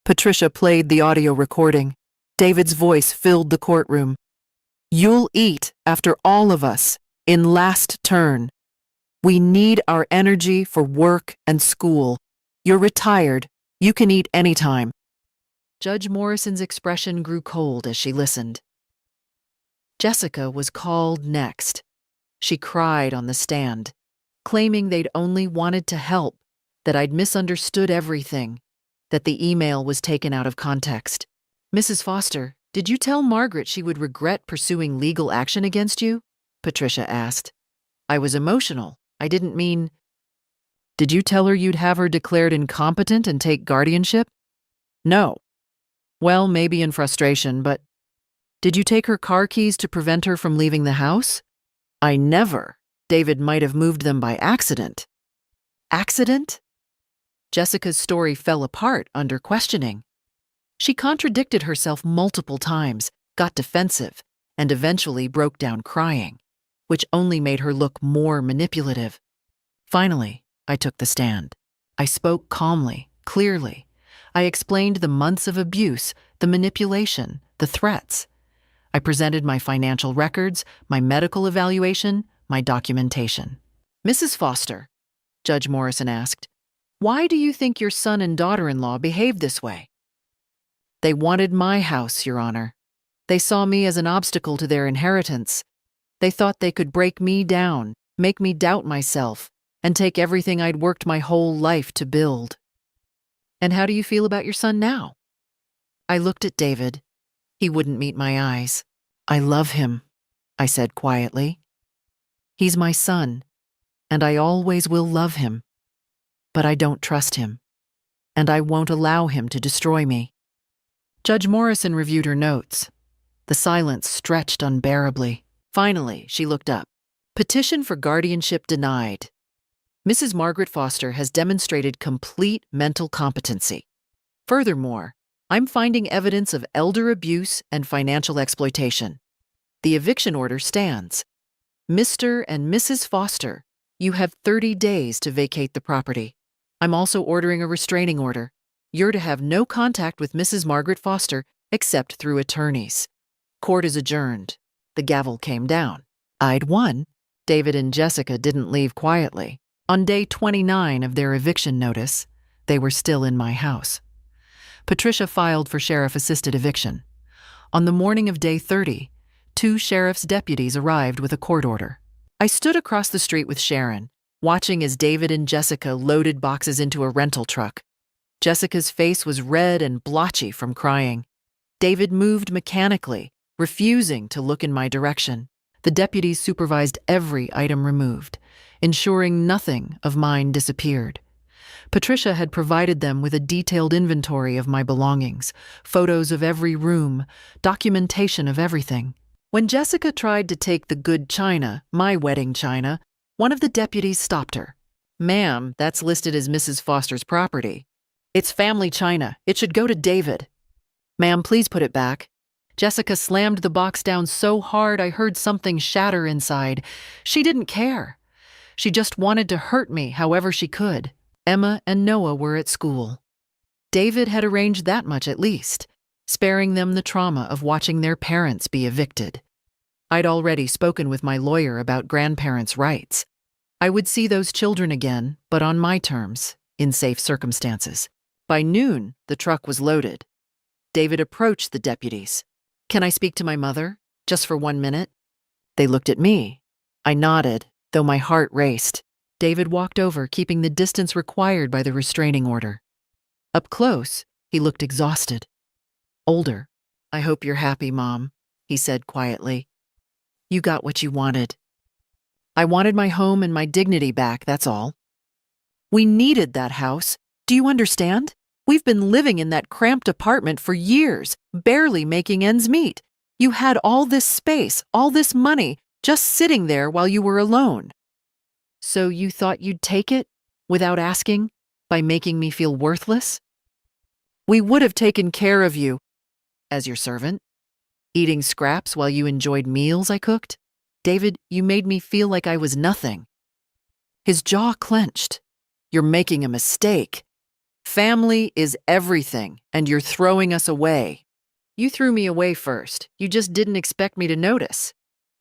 Patricia played the audio recording. David's voice filled the courtroom. You'll eat after all of us, in last turn. We need our energy for work and school. You're retired. You can eat anytime. Judge Morrison's expression grew cold as she listened. Jessica was called next. She cried on the stand, claiming they'd only wanted to help, that I'd misunderstood everything, that the email was taken out of context. Mrs. Foster, did you tell Margaret she would regret pursuing legal action against you? Patricia asked. I was emotional. I didn't mean... Did you tell her you'd have her declared incompetent and take guardianship? No. Well, maybe in frustration, but... Did you take her car keys to prevent her from leaving the house? I never. David might have moved them by accident. Accident? Jessica's story fell apart under questioning. She contradicted herself multiple times, got defensive, and eventually broke down crying, which only made her look more manipulative. Finally, I took the stand. I spoke calmly, clearly. I explained the months of abuse, the manipulation, the threats. I presented my financial records, my medical evaluation, my documentation. Mrs. Foster, Judge Morrison asked, why do you think your son and daughter-in-law behaved this way? They wanted my house, Your Honor. They saw me as an obstacle to their inheritance. They thought they could break me down, make me doubt myself, and take everything I'd worked my whole life to build. And how do you feel about your son now? I looked at David. He wouldn't meet my eyes. I love him, I said quietly. He's my son, and I always will love him. But I don't trust him, and I won't allow him to destroy me. Judge Morrison reviewed her notes. The silence stretched unbearably. Finally, she looked up. Petition for guardianship denied. Mrs. Margaret Foster has demonstrated complete mental competency. Furthermore, I'm finding evidence of elder abuse and financial exploitation. The eviction order stands. Mr. and Mrs. Foster, you have 30 days to vacate the property. I'm also ordering a restraining order. You're to have no contact with Mrs. Margaret Foster except through attorneys. Court is adjourned. The gavel came down. I'd won. David and Jessica didn't leave quietly. On day 29 of their eviction notice, they were still in my house. Patricia filed for sheriff-assisted eviction. On the morning of day 30, 2 sheriff's deputies arrived with a court order. I stood across the street with Sharon, watching as David and Jessica loaded boxes into a rental truck. Jessica's face was red and blotchy from crying. David moved mechanically, refusing to look in my direction. The deputies supervised every item removed, ensuring nothing of mine disappeared. Patricia had provided them with a detailed inventory of my belongings, photos of every room, documentation of everything. When Jessica tried to take the good china, my wedding china, one of the deputies stopped her. Ma'am, that's listed as Mrs. Foster's property. It's family china. It should go to David. Ma'am, please put it back. Jessica slammed the box down so hard I heard something shatter inside. She didn't care. She just wanted to hurt me however she could. Emma and Noah were at school. David had arranged that much at least, sparing them the trauma of watching their parents be evicted. I'd already spoken with my lawyer about grandparents' rights. I would see those children again, but on my terms, in safe circumstances. By noon, the truck was loaded. David approached the deputies. Can I speak to my mother, just for 1 minute? They looked at me. I nodded, though my heart raced. David walked over, keeping the distance required by the restraining order. Up close, he looked exhausted. Older. I hope you're happy, Mom, he said quietly. You got what you wanted. I wanted my home and my dignity back, that's all. We needed that house. Do you understand? We've been living in that cramped apartment for years, barely making ends meet. You had all this space, all this money, just sitting there while you were alone. So you thought you'd take it, without asking, by making me feel worthless? We would have taken care of you, as your servant. Eating scraps while you enjoyed meals I cooked? David, you made me feel like I was nothing. His jaw clenched. You're making a mistake. Family is everything, and you're throwing us away. You threw me away first. You just didn't expect me to notice.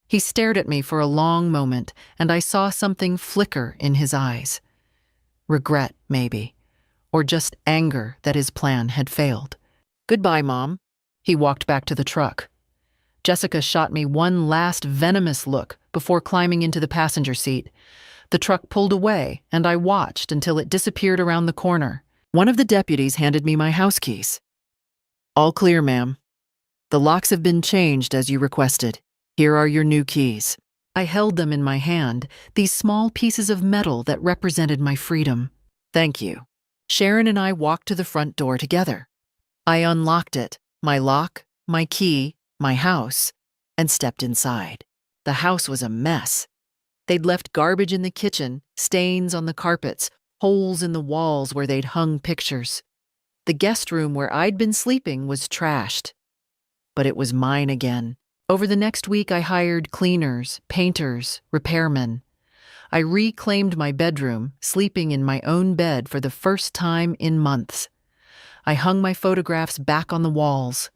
He stared at me for a long moment, and I saw something flicker in his eyes. Regret, maybe, or just anger that his plan had failed. Goodbye, Mom. He walked back to the truck. Jessica shot me one last venomous look before climbing into the passenger seat. The truck pulled away, and I watched until it disappeared around the corner. One of the deputies handed me my house keys. All clear, ma'am. The locks have been changed as you requested. Here are your new keys. I held them in my hand, these small pieces of metal that represented my freedom. Thank you. Sharon and I walked to the front door together. I unlocked it, my lock, my key, my house, and stepped inside. The house was a mess. They'd left garbage in the kitchen, stains on the carpets, holes in the walls where they'd hung pictures. The guest room where I'd been sleeping was trashed. But it was mine again. Over the next week, I hired cleaners, painters, repairmen. I reclaimed my bedroom, sleeping in my own bed for the first time in months. I hung my photographs back on the walls.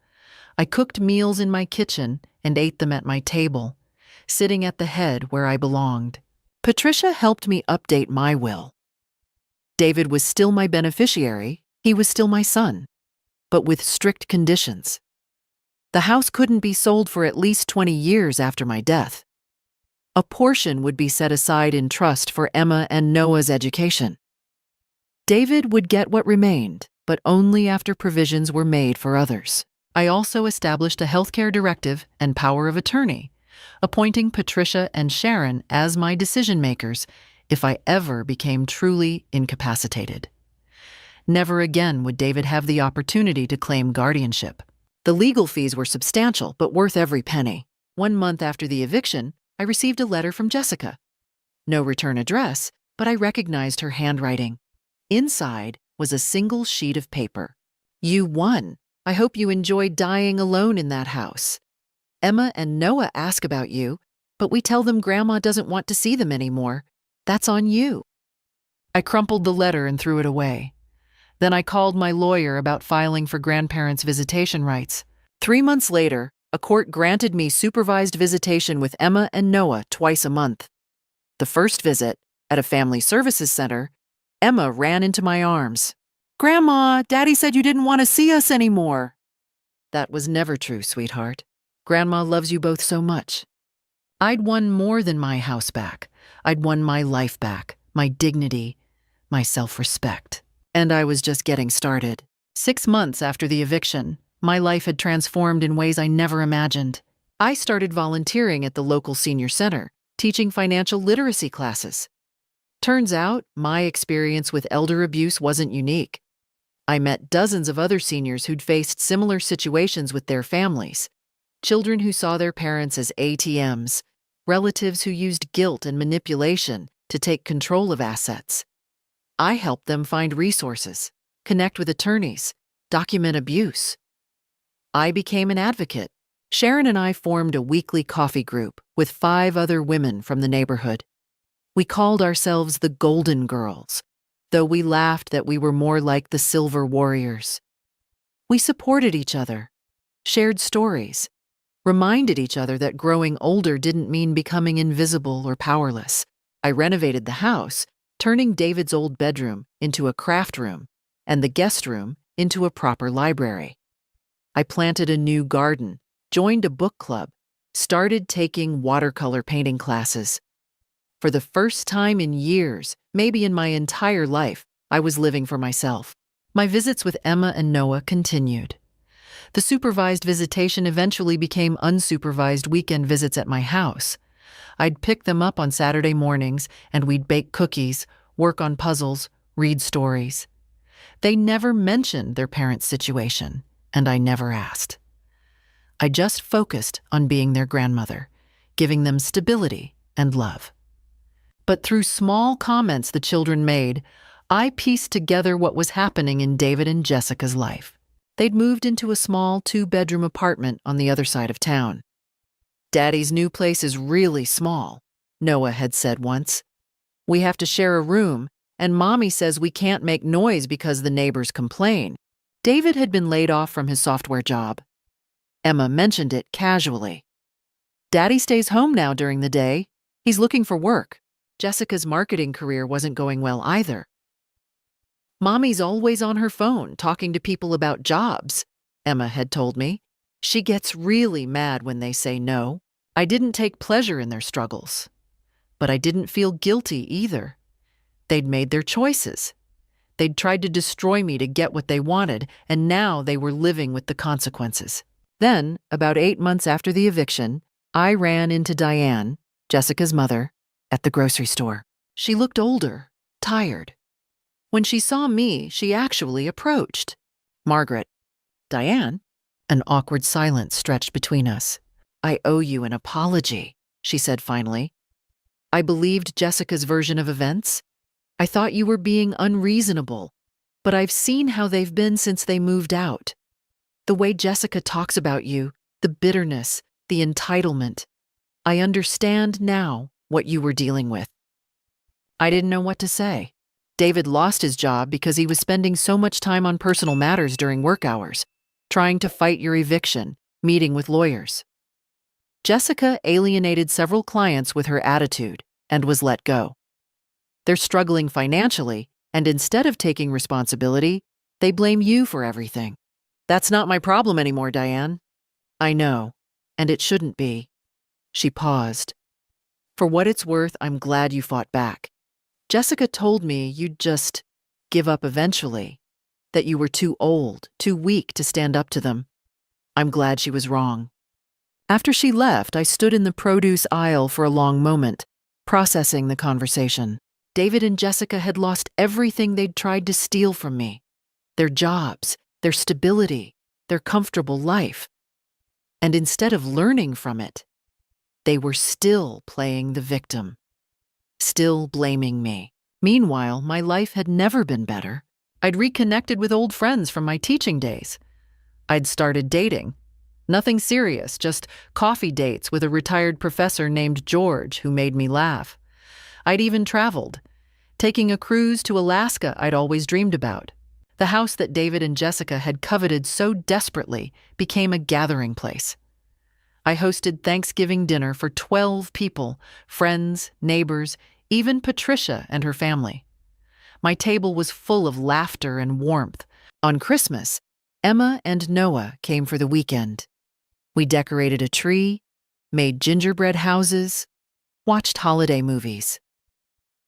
I cooked meals in my kitchen and ate them at my table, sitting at the head where I belonged. Patricia helped me update my will. David was still my beneficiary, he was still my son, but with strict conditions. The house couldn't be sold for at least 20 years after my death. A portion would be set aside in trust for Emma and Noah's education. David would get what remained, but only after provisions were made for others. I also established a healthcare directive and power of attorney, appointing Patricia and Sharon as my decision-makers if I ever became truly incapacitated. Never again would David have the opportunity to claim guardianship. The legal fees were substantial, but worth every penny. 1 month after the eviction, I received a letter from Jessica. No return address, but I recognized her handwriting. Inside was a single sheet of paper. "You won. I hope you enjoyed dying alone in that house. Emma and Noah ask about you, but we tell them Grandma doesn't want to see them anymore. That's on you." I crumpled the letter and threw it away. Then I called my lawyer about filing for grandparents' visitation rights. 3 months later, a court granted me supervised visitation with Emma and Noah twice a month. The first visit, at a family services center, Emma ran into my arms. "Grandma, Daddy said you didn't want to see us anymore." "That was never true, sweetheart. Grandma loves you both so much." I'd won more than my house back. I'd won my life back, my dignity, my self-respect. And I was just getting started. 6 months after the eviction, my life had transformed in ways I never imagined. I started volunteering at the local senior center, teaching financial literacy classes. Turns out, my experience with elder abuse wasn't unique. I met dozens of other seniors who'd faced similar situations with their families. Children who saw their parents as ATMs, relatives who used guilt and manipulation to take control of assets. I helped them find resources, connect with attorneys, document abuse. I became an advocate. Sharon and I formed a weekly coffee group with 5 other women from the neighborhood. We called ourselves the Golden Girls, though we laughed that we were more like the Silver Warriors. We supported each other, shared stories, reminded each other that growing older didn't mean becoming invisible or powerless. I renovated the house, turning David's old bedroom into a craft room and the guest room into a proper library. I planted a new garden, joined a book club, started taking watercolor painting classes. For the first time in years, maybe in my entire life, I was living for myself. My visits with Emma and Noah continued. The supervised visitation eventually became unsupervised weekend visits at my house. I'd pick them up on Saturday mornings, and we'd bake cookies, work on puzzles, read stories. They never mentioned their parents' situation, and I never asked. I just focused on being their grandmother, giving them stability and love. But through small comments the children made, I pieced together what was happening in David and Jessica's life. They'd moved into a small 2-bedroom apartment on the other side of town. "Daddy's new place is really small," Noah had said once. "We have to share a room, and Mommy says we can't make noise because the neighbors complain." David had been laid off from his software job. Emma mentioned it casually. "Daddy stays home now during the day. He's looking for work." Jessica's marketing career wasn't going well either. "Mommy's always on her phone talking to people about jobs," Emma had told me. "She gets really mad when they say no." I didn't take pleasure in their struggles, but I didn't feel guilty either. They'd made their choices. They'd tried to destroy me to get what they wanted, and now they were living with the consequences. Then, about 8 months after the eviction, I ran into Diane, Jessica's mother, at the grocery store. She looked older, tired. When she saw me, she actually approached. "Margaret." "Diane?" An awkward silence stretched between us. "I owe you an apology," she said finally. "I believed Jessica's version of events. I thought you were being unreasonable, but I've seen how they've been since they moved out. The way Jessica talks about you, the bitterness, the entitlement. I understand now what you were dealing with." I didn't know what to say. David lost his job because he was spending so much time on personal matters during work hours, trying to fight your eviction, meeting with lawyers. Jessica alienated several clients with her attitude and was let go. They're struggling financially, and instead of taking responsibility, they blame you for everything. That's not my problem anymore, Diane. I know, and it shouldn't be. She paused. For what it's worth, I'm glad you fought back. Jessica told me you'd just give up eventually, that you were too old, too weak to stand up to them. I'm glad she was wrong. After she left, I stood in the produce aisle for a long moment, processing the conversation. David and Jessica had lost everything they'd tried to steal from me. Their jobs, their stability, their comfortable life. And instead of learning from it, they were still playing the victim, still blaming me. Meanwhile, my life had never been better. I'd reconnected with old friends from my teaching days. I'd started dating. Nothing serious, just coffee dates with a retired professor named George who made me laugh. I'd even traveled, taking a cruise to Alaska I'd always dreamed about. The house that David and Jessica had coveted so desperately became a gathering place. I hosted Thanksgiving dinner for 12 people, friends, neighbors, even Patricia and her family. My table was full of laughter and warmth. On Christmas, Emma and Noah came for the weekend. We decorated a tree, made gingerbread houses, watched holiday movies.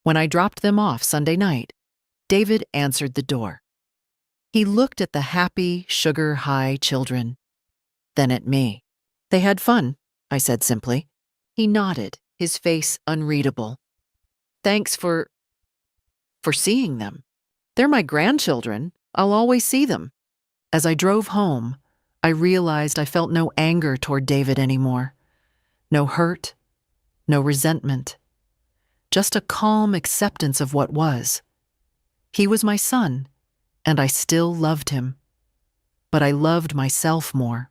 When I dropped them off Sunday night, David answered the door. He looked at the happy, sugar-high children, then at me. They had fun, I said simply. He nodded, his face unreadable. Thanks for seeing them. They're my grandchildren. I'll always see them. As I drove home, I realized I felt no anger toward David anymore. No hurt, no resentment. Just a calm acceptance of what was. He was my son, and I still loved him. But I loved myself more.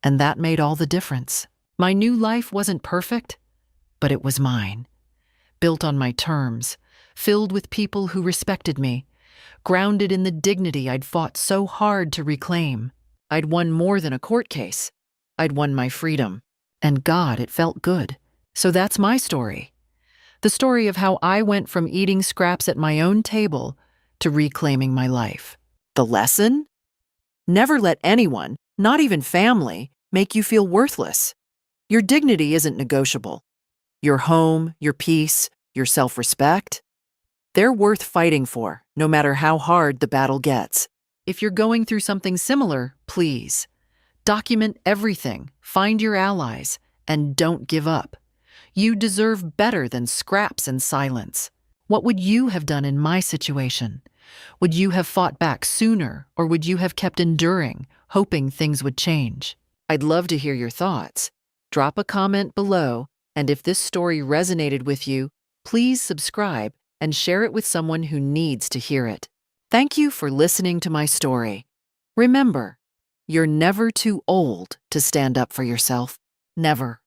And that made all the difference. My new life wasn't perfect, but it was mine. Built on my terms, filled with people who respected me, grounded in the dignity I'd fought so hard to reclaim. I'd won more than a court case. I'd won my freedom. And God, it felt good. So that's my story. The story of how I went from eating scraps at my own table to reclaiming my life. The lesson? Never let anyone, not even family, make you feel worthless. Your dignity isn't negotiable. Your home, your peace, your self-respect, they're worth fighting for, no matter how hard the battle gets. If you're going through something similar, please, document everything, find your allies, and don't give up. You deserve better than scraps and silence. What would you have done in my situation? Would you have fought back sooner, or would you have kept enduring, hoping things would change? I'd love to hear your thoughts. Drop a comment below, and if this story resonated with you, please subscribe and share it with someone who needs to hear it. Thank you for listening to my story. Remember, you're never too old to stand up for yourself. Never.